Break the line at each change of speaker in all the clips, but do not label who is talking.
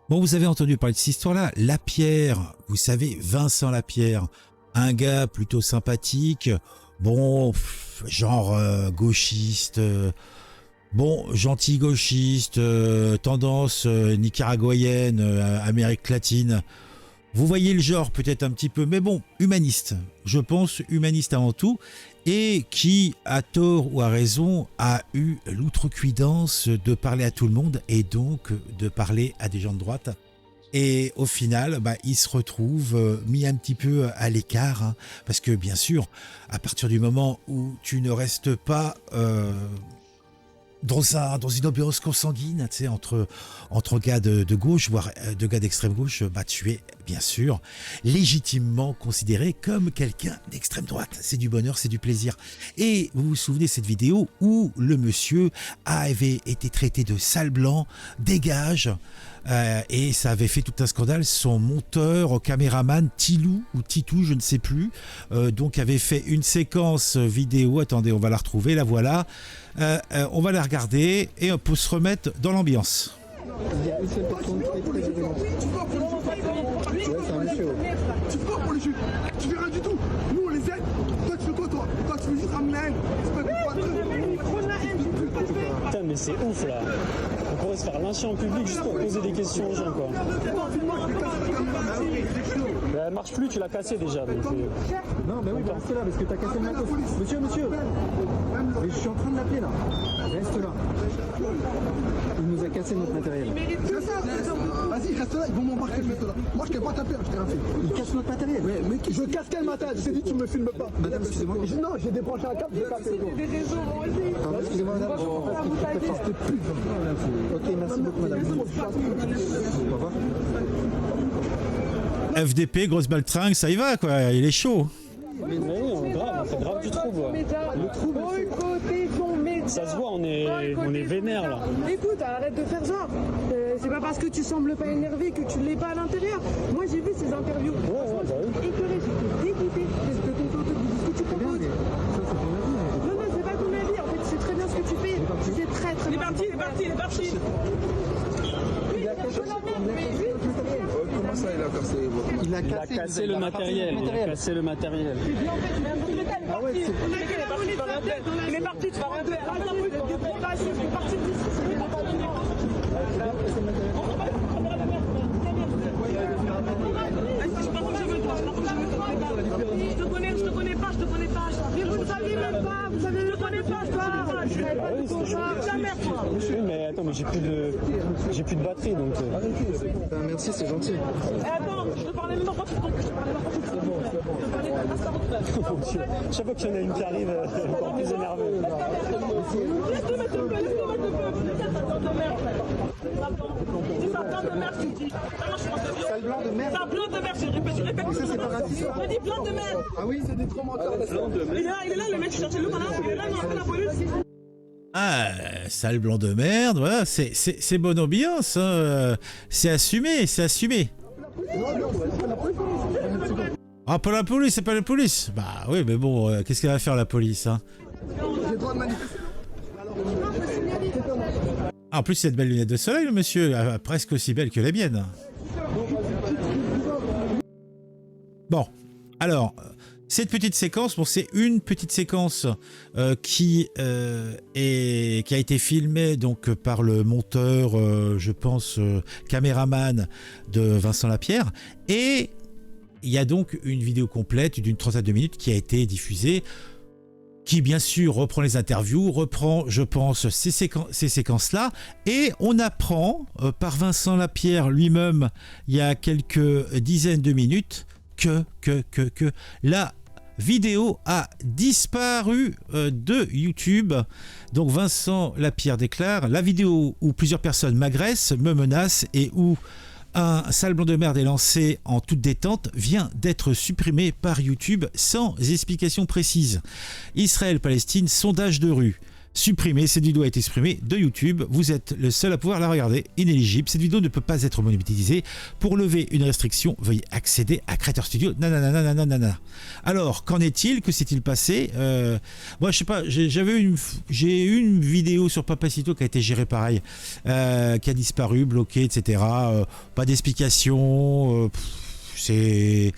Bon, vous avez entendu parler de cette histoire-là. Lapierre, vous savez, Vincent Lapierre, un gars plutôt sympathique, bon, genre gauchiste, bon, gentil gauchiste, tendance nicaraguayenne, Amérique latine. Vous voyez le genre peut-être un petit peu, mais bon, humaniste, je pense humaniste avant tout, et qui, à tort ou à raison, a eu l'outrecuidance de parler à tout le monde et donc de parler à des gens de droite. Et au final, il se retrouve mis un petit peu à l'écart, hein, parce que bien sûr, à partir du moment où tu ne restes pas dans une ambiance consanguine, tu sais, entre gars de gauche, voire de gars d'extrême gauche, tu es bien sûr légitimement considéré comme quelqu'un d'extrême droite. C'est du bonheur, c'est du plaisir. Et vous vous souvenez de cette vidéo où le monsieur avait été traité de sale blanc, dégage, et ça avait fait tout un scandale. Son monteur, caméraman, Tilou ou Titou, je ne sais plus, donc avait fait une séquence vidéo. Attendez, on va la retrouver, la voilà. On va la regarder et on peut se remettre dans l'ambiance.
Il y a une seule personne qui est très virulente. Ouais, c'est un monsieur.
Tu fais quoi pour les juifs? Tu fais rien du tout. Nous on les aide. Toi tu fais quoi toi? Toi tu veux juste ramener la haine. C'est pas
Putain mais c'est ouf là. On pourrait se faire lyncher en public juste pour poser des questions aux gens quoi. Bah, elle marche plus, tu l'as cassée déjà. Donc,
non mais oui, reste là parce que t'as cassé le matos. Monsieur, mais je suis en train de l'appeler là. Reste là. Il nous a cassé notre matériel.
Vas-y, reste là, ils vont m'embarquer, je reste là. Moi je t'ai pas tapé, je t'ai rien fait.
Il casse notre matériel.
Ouais, mec, je casse quel matériel? Je t'ai dit tu me filmes pas.
Madame, excusez-moi.
Non, j'ai débranché un câble, j'ai cassé.
Attends, excusez-moi madame, je comprends pas ce que tu peux faire. Ok, merci beaucoup madame. Au revoir.
FDP, grosse baltringue, ça y va quoi, il est chaud.
mais oui, on fait grave du trouble.
Le trouble,
Ça se voit, on est vénère là.
Écoute, arrête de faire genre. C'est pas parce que tu sembles pas énervé que tu l'es pas à l'intérieur. Moi j'ai vu ces interviews. Écœuré, j'étais dégoûté. Qu'est-ce que tu proposes? Non, c'est pas ton avis. En fait, c'est très bien ce que tu fais. C'est très très bien. Il est parti.
Comment ça il a cassé?
Il a
cassé le matériel.
Ah ouais, c'est...
Il est parti, tu vas rien faire. Il est parti Je te connais pas. Mais vous ne saviez même pas, je te connais pas,
Oui, mais attends, mais j'ai plus de batterie donc.
Merci, c'est gentil.
Attends, je te parlais même pas.
Chaque fois qu'il y en a une qui arrive, encore plus énervé.
Laisse-le mettre le feu. Sale blanc de merde, tu dis.
Sale blanc de merde.
Sale blanc de merde, je répète.
Ça, c'est pas raciste.
Je dis blanc de merde.
Ah oui, c'est des trop menteurs.
Il est là, le mec, cherche le malin. Il est là, non, la police.
Ah, sale blanc de merde, voilà, c'est bonne ambiance, hein. C'est assumé. Ah, pas la police, c'est pas la police. Bah oui, mais bon, qu'est-ce qu'elle va faire la police, hein?
J'ai le droit de manifester.
Ah, en plus, il a de belles lunettes de soleil, le monsieur, presque aussi belles que les miennes. Bon, alors, cette petite séquence, c'est une petite séquence qui a été filmée donc par le monteur, je pense, caméraman de Vincent Lapierre, et il y a donc une vidéo complète d'une trentaine de minutes qui a été diffusée, qui bien sûr reprend les interviews, reprend, je pense, ces séquences-là, et on apprend par Vincent Lapierre lui-même, il y a quelques dizaines de minutes, que la vidéo a disparu de YouTube. Donc Vincent Lapierre déclare: la vidéo où plusieurs personnes m'agressent, me menacent et où un sale blanc de merde est lancé en toute détente vient d'être supprimé par YouTube sans explication précise. Israël-Palestine, sondage de rue. supprimée. Cette vidéo a été supprimée de YouTube. Vous êtes le seul à pouvoir la regarder. Inéligible. Cette vidéo ne peut pas être monétisée. Pour lever une restriction, veuillez accéder à Creator Studio. Nanana. Alors, qu'en est-il? Que s'est-il passé? Moi, je sais pas. J'ai eu une vidéo sur Papacito qui a été gérée pareil, qui a disparu, bloquée, etc. Pas d'explication. C'est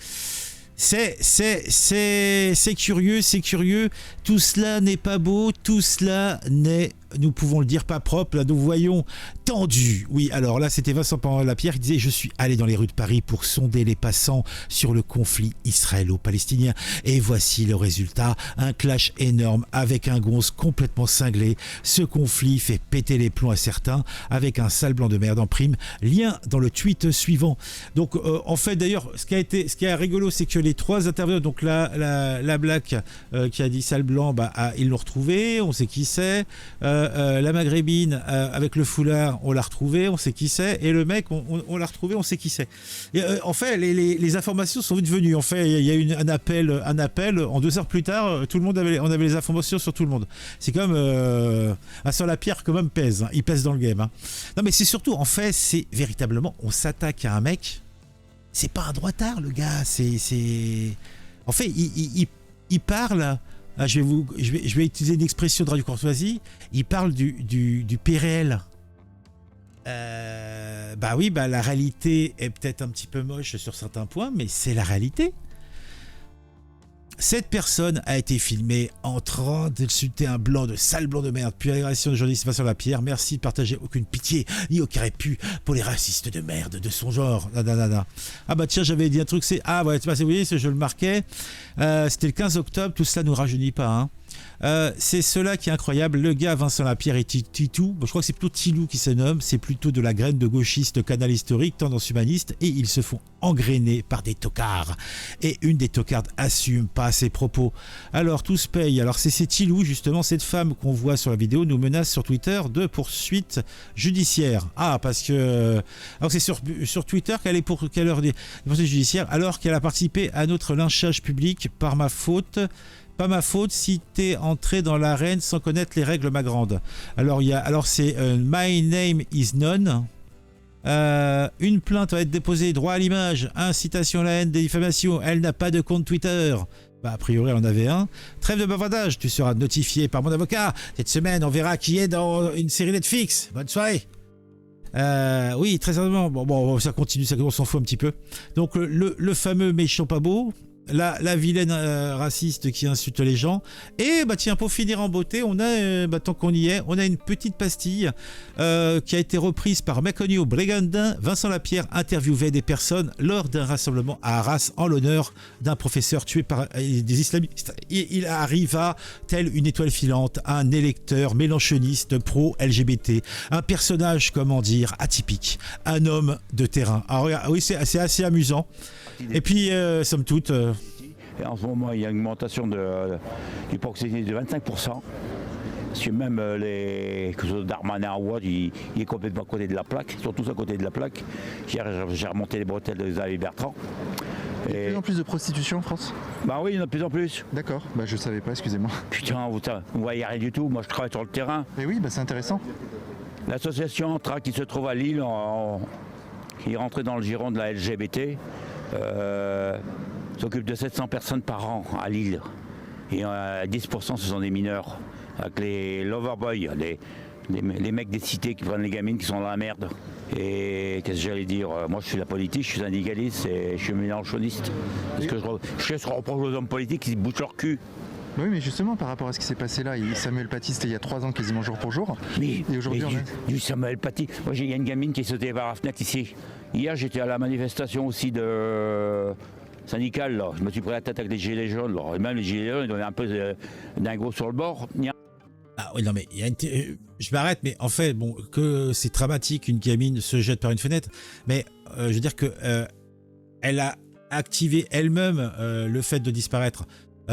curieux. Tout cela n'est pas beau. Tout cela n'est, nous pouvons le dire, pas propre. Là, nous voyons tendu. Oui, alors là, c'était Vincent Lapierre qui disait: je suis allé dans les rues de Paris pour sonder les passants sur le conflit israélo-palestinien. Et voici le résultat. Un clash énorme avec un gonze complètement cinglé. Ce conflit fait péter les plombs à certains avec un sale blanc de merde en prime. Lien dans le tweet suivant. Donc, en fait, d'ailleurs, ce qui est rigolo, c'est que les trois intervenants, donc la Black qui a dit sale blanc, ils l'ont retrouvé, on sait qui c'est. La maghrébine avec le foulard, on l'a retrouvé, on sait qui c'est. Et le mec, on l'a retrouvé, on sait qui c'est. Et, en fait, les informations sont vite venues. En fait, il y a eu un appel. En 2 heures plus tard, on avait les informations sur tout le monde. C'est comme Vincent Lapierre quand même pèse. Il pèse dans le game. Hein. Non, mais c'est surtout, en fait, c'est véritablement, on s'attaque à un mec. C'est pas un droitard, le gars. En fait, il parle. Je vais utiliser une expression de Radio Courtoisie. Il parle du PRL. La réalité est peut-être un petit peu moche sur certains points, mais c'est la réalité. Cette personne a été filmée en train d'insulter un blanc de sale blanc de merde. Puis l'agression de journaliste Vincent Lapierre. Merci de partager aucune pitié ni aucun répit pour les racistes de merde de son genre. Ah bah tiens, j'avais dit un truc, c'est... Ah ouais, vous voyez, je le marquais. C'était le 15 octobre, tout cela nous rajeunit pas. Hein. C'est cela qui est incroyable. Le gars Vincent Lapierre et Titou, je crois que c'est plutôt Tilou qui se nomme, c'est plutôt de la graine de gauchiste, canal historique, tendance humaniste, et ils se font engrainer par des tocards. Et une des tocardes assume pas ses propos. Alors tout se paye. Alors c'est Tilou, justement, cette femme qu'on voit sur la vidéo, nous menace sur Twitter de poursuite judiciaire. Ah, parce que... Alors c'est sur Twitter qu'elle est pour quelle heure des poursuites judiciaires, alors qu'elle a participé à notre lynchage public par ma faute. Pas ma faute si t'es entré dans l'arène sans connaître les règles, ma grande. Alors c'est My Name is None. Une plainte va être déposée, droit à l'image, incitation à la haine, des diffamations. Elle n'a pas de compte Twitter. A priori, elle en avait un. Trêve de bavardage, tu seras notifié par mon avocat. Cette semaine, on verra qui est dans une série Netflix. Bonne soirée. Oui, très certainement. Bon, ça continue, on s'en fout un petit peu. Donc, le fameux méchant pas beau. La vilaine raciste qui insulte les gens. Et tiens, pour finir en beauté, on a, tant qu'on y est, on a une petite pastille qui a été reprise par Maconio Brigandin. Vincent Lapierre interviewait des personnes lors d'un rassemblement à Arras en l'honneur d'un professeur tué par des islamistes. Il arriva tel une étoile filante, un électeur mélanchoniste pro-LGBT, un personnage, comment dire, atypique, un homme de terrain. Alors, oui, c'est assez amusant. Et puis, somme toute...
Et en ce moment, il y a une augmentation du proxénétisme de 25%. Parce que même que ce soit Darmanin ou autre, il est complètement à côté de la plaque. Ils sont tous à côté de la plaque. J'ai remonté les bretelles de Xavier Bertrand.
Il y a de plus en plus de prostitution en France?
Bah oui, il y en a de plus en plus.
D'accord, je savais pas, excusez-moi.
Putain, vous voyez rien du tout. Moi, je travaille sur le terrain.
Et oui, c'est intéressant.
L'association Antra qui se trouve à Lille, qui est rentrée dans le giron de la LGBT, s'occupe de 700 personnes par an à Lille. Et 10% ce sont des mineurs. Avec les loverboys, les mecs des cités qui prennent les gamines qui sont dans la merde. Et qu'est-ce que j'allais dire? Moi je suis la politique, je suis syndicaliste et je suis mélanchoniste. Parce que je reproche aux hommes politiques qui se bouchent leur cul.
Oui, mais justement, par rapport à ce qui s'est passé là, Samuel Paty, c'était il y a 3 ans quasiment jour pour jour.
Oui,
et aujourd'hui,
du Samuel Paty. Moi, il y a une gamine qui est sautée par la fenêtre ici. Hier, j'étais à la manifestation aussi de syndicale. Là. Je me suis pris la tête avec des gilets jaunes. Là. Et même les gilets jaunes, ils donnaient un peu dingo sur le bord.
Ah oui, non, mais je m'arrête, mais en fait, que c'est dramatique, une gamine se jette par une fenêtre. Mais je veux dire que elle a activé elle-même le fait de disparaître.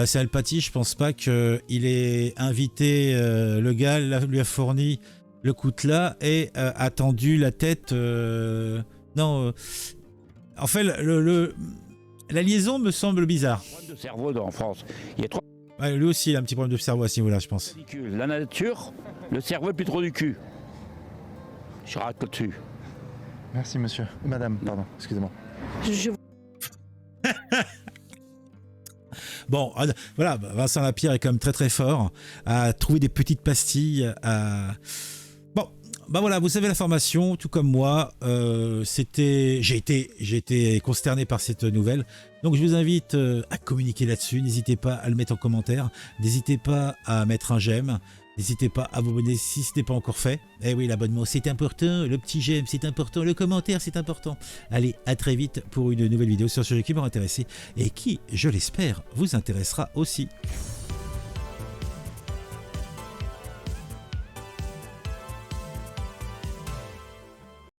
Samuel Paty, je pense pas qu'il ait invité le gars, lui a fourni le coutelas et a tendu la tête. Non, en fait, la liaison me semble bizarre.
De cerveau en France. Il y a
Ouais, lui aussi, il a un petit problème de cerveau à ce niveau-là, je pense.
Ridicule. La nature, le cerveau est plus trop du cul. Je rate là-dessus.
Merci monsieur. Madame, pardon, excusez-moi.
Je
Bon, voilà, Vincent Lapierre est quand même très très fort à trouver des petites pastilles. Bon, bah voilà, vous savez l'information, tout comme moi. J'ai été consterné par cette nouvelle. Donc je vous invite à communiquer là-dessus. N'hésitez pas à le mettre en commentaire. N'hésitez pas à mettre un j'aime. N'hésitez pas à vous abonner si ce n'est pas encore fait. Eh oui, l'abonnement c'est important, le petit j'aime c'est important, le commentaire c'est important. Allez, à très vite pour une nouvelle vidéo sur un sujet qui m'aura intéressé et qui, je l'espère, vous intéressera aussi.